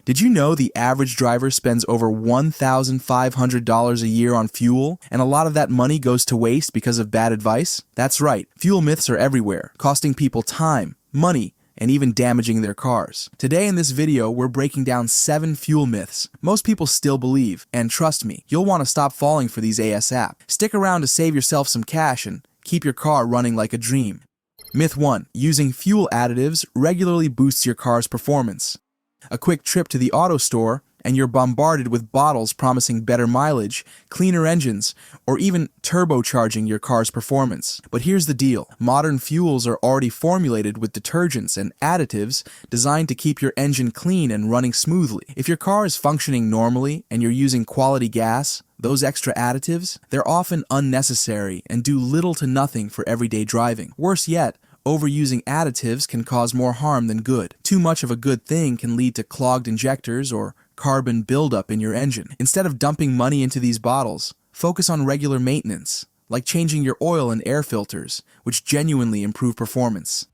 Did you know the average driver spends over $1,500 a year on fuel, and a lot of that money goes to waste because of bad advice? That's right, fuel myths are everywhere, costing people time, money, and even damaging their cars. Today in this video, we're breaking down 7 fuel myths most people still believe, and trust me, you'll want to stop falling for these ASAP. Stick around to save yourself some cash and keep your car running like a dream. Myth 1. Using fuel additives regularly boosts your car's performance. A quick trip to the auto store, and you're bombarded with bottles promising better mileage, cleaner engines, or even turbocharging your car's performance. But here's the deal. Modern fuels are already formulated with detergents and additives designed to keep your engine clean and running smoothly. If your car is functioning normally and you're using quality gas, those extra additives, they're often unnecessary and do little to nothing for everyday driving. Worse yet, overusing additives can cause more harm than good. Too much of a good thing can lead to clogged injectors or carbon buildup in your engine. Instead of dumping money into these bottles, focus on regular maintenance, like changing your oil and air filters, which genuinely improve performance.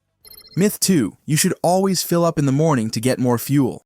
Myth 2. You should always fill up in the morning to get more fuel.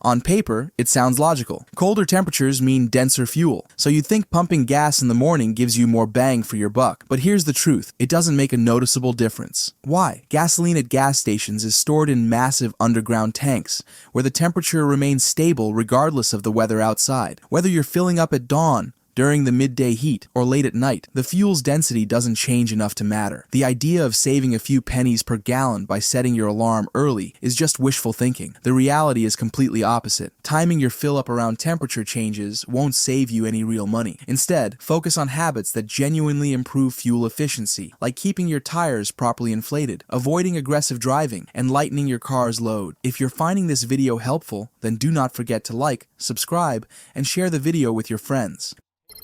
On paper, it sounds logical. Colder temperatures mean denser fuel, so you'd think pumping gas in the morning gives you more bang for your buck. But here's the truth, it doesn't make a noticeable difference. Why? Gasoline at gas stations is stored in massive underground tanks, where the temperature remains stable regardless of the weather outside. Whether you're filling up at dawn, during the midday heat, or late at night, the fuel's density doesn't change enough to matter. The idea of saving a few pennies per gallon by setting your alarm early is just wishful thinking. The reality is completely opposite. Timing your fill-up around temperature changes won't save you any real money. Instead, focus on habits that genuinely improve fuel efficiency, like keeping your tires properly inflated, avoiding aggressive driving, and lightening your car's load. If you're finding this video helpful, then do not forget to like, subscribe, and share the video with your friends.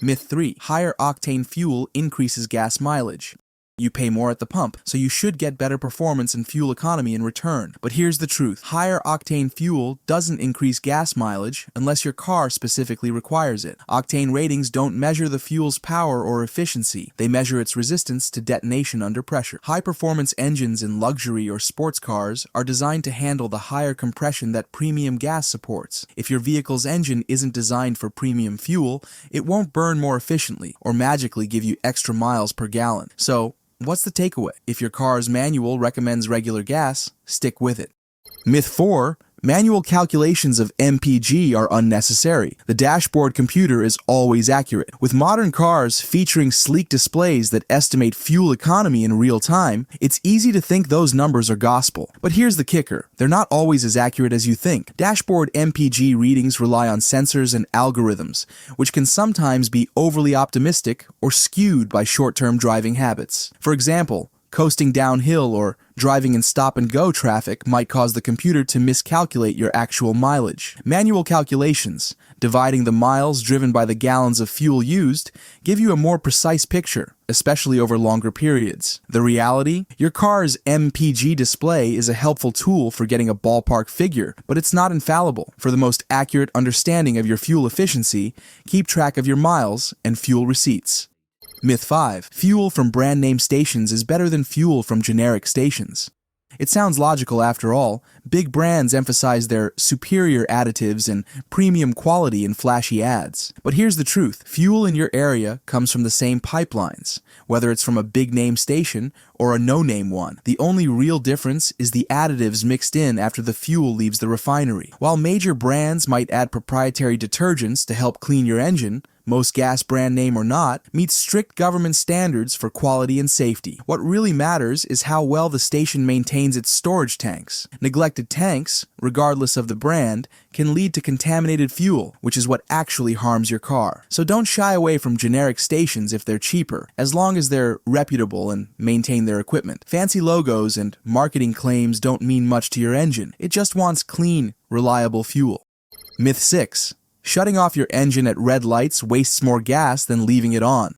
Myth 3. Higher octane fuel increases gas mileage. You pay more at the pump, so you should get better performance and fuel economy in return. But here's the truth. Higher octane fuel doesn't increase gas mileage unless your car specifically requires it. Octane ratings don't measure the fuel's power or efficiency. They measure its resistance to detonation under pressure. High-performance engines in luxury or sports cars are designed to handle the higher compression that premium gas supports. If your vehicle's engine isn't designed for premium fuel, it won't burn more efficiently or magically give you extra miles per gallon. So, what's the takeaway? If your car's manual recommends regular gas, stick with it. Myth 4. Manual calculations of MPG are unnecessary. The dashboard computer is always accurate. With modern cars featuring sleek displays that estimate fuel economy in real time, it's easy to think those numbers are gospel. But here's the kicker. They're not always as accurate as you think. Dashboard MPG readings rely on sensors and algorithms, which can sometimes be overly optimistic or skewed by short-term driving habits. For example, coasting downhill or driving in stop-and-go traffic might cause the computer to miscalculate your actual mileage. Manual calculations, dividing the miles driven by the gallons of fuel used, give you a more precise picture, especially over longer periods. The reality? Your car's MPG display is a helpful tool for getting a ballpark figure, but it's not infallible. For the most accurate understanding of your fuel efficiency, keep track of your miles and fuel receipts. Myth 5. Fuel from brand name stations is better than fuel from generic stations. It sounds logical after all. Big brands emphasize their superior additives and premium quality in flashy ads. But here's the truth. Fuel in your area comes from the same pipelines, whether it's from a big name station or a no-name one. The only real difference is the additives mixed in after the fuel leaves the refinery. While major brands might add proprietary detergents to help clean your engine, most gas, brand name or not, meets strict government standards for quality and safety. What really matters is how well the station maintains its storage tanks. Neglected tanks, regardless of the brand, can lead to contaminated fuel, which is what actually harms your car. So don't shy away from generic stations if they're cheaper, as long as they're reputable and maintain their equipment. Fancy logos and marketing claims don't mean much to your engine. It just wants clean, reliable fuel. Myth 6. Shutting off your engine at red lights wastes more gas than leaving it on.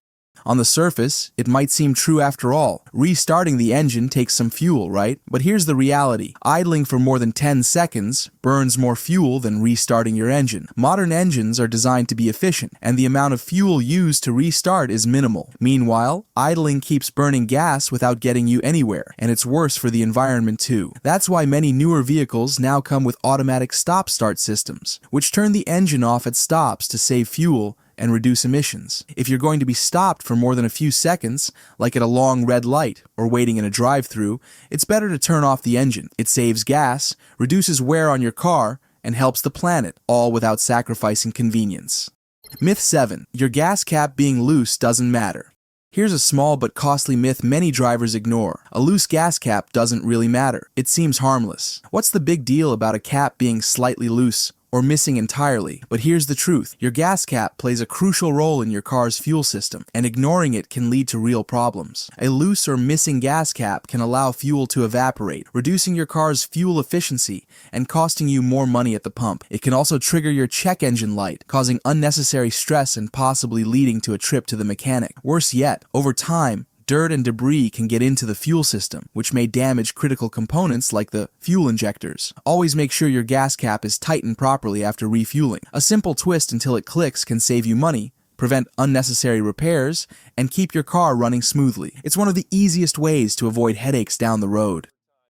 On the surface, it might seem true after all. Restarting the engine takes some fuel, right? But here's the reality. Idling for more than 10 seconds burns more fuel than restarting your engine. Modern engines are designed to be efficient, and the amount of fuel used to restart is minimal. Meanwhile, idling keeps burning gas without getting you anywhere, and it's worse for the environment too. That's why many newer vehicles now come with automatic stop-start systems, which turn the engine off at stops to save fuel and reduce emissions. If you're going to be stopped for more than a few seconds, like at a long red light or waiting in a drive-thru, it's better to turn off the engine. It saves gas, reduces wear on your car, and helps the planet, all without sacrificing convenience. Myth 7. Your gas cap being loose doesn't matter. Here's a small but costly myth many drivers ignore. A loose gas cap doesn't really matter. It seems harmless. What's the big deal about a cap being slightly loose or missing entirely? But here's the truth. Your gas cap plays a crucial role in your car's fuel system, and ignoring it can lead to real problems. A loose or missing gas cap can allow fuel to evaporate, reducing your car's fuel efficiency and costing you more money at the pump. It can also trigger your check engine light, causing unnecessary stress and possibly leading to a trip to the mechanic. Worse yet, over time, dirt and debris can get into the fuel system, which may damage critical components like the fuel injectors. Always make sure your gas cap is tightened properly after refueling. A simple twist until it clicks can save you money, prevent unnecessary repairs, and keep your car running smoothly. It's one of the easiest ways to avoid headaches down the road.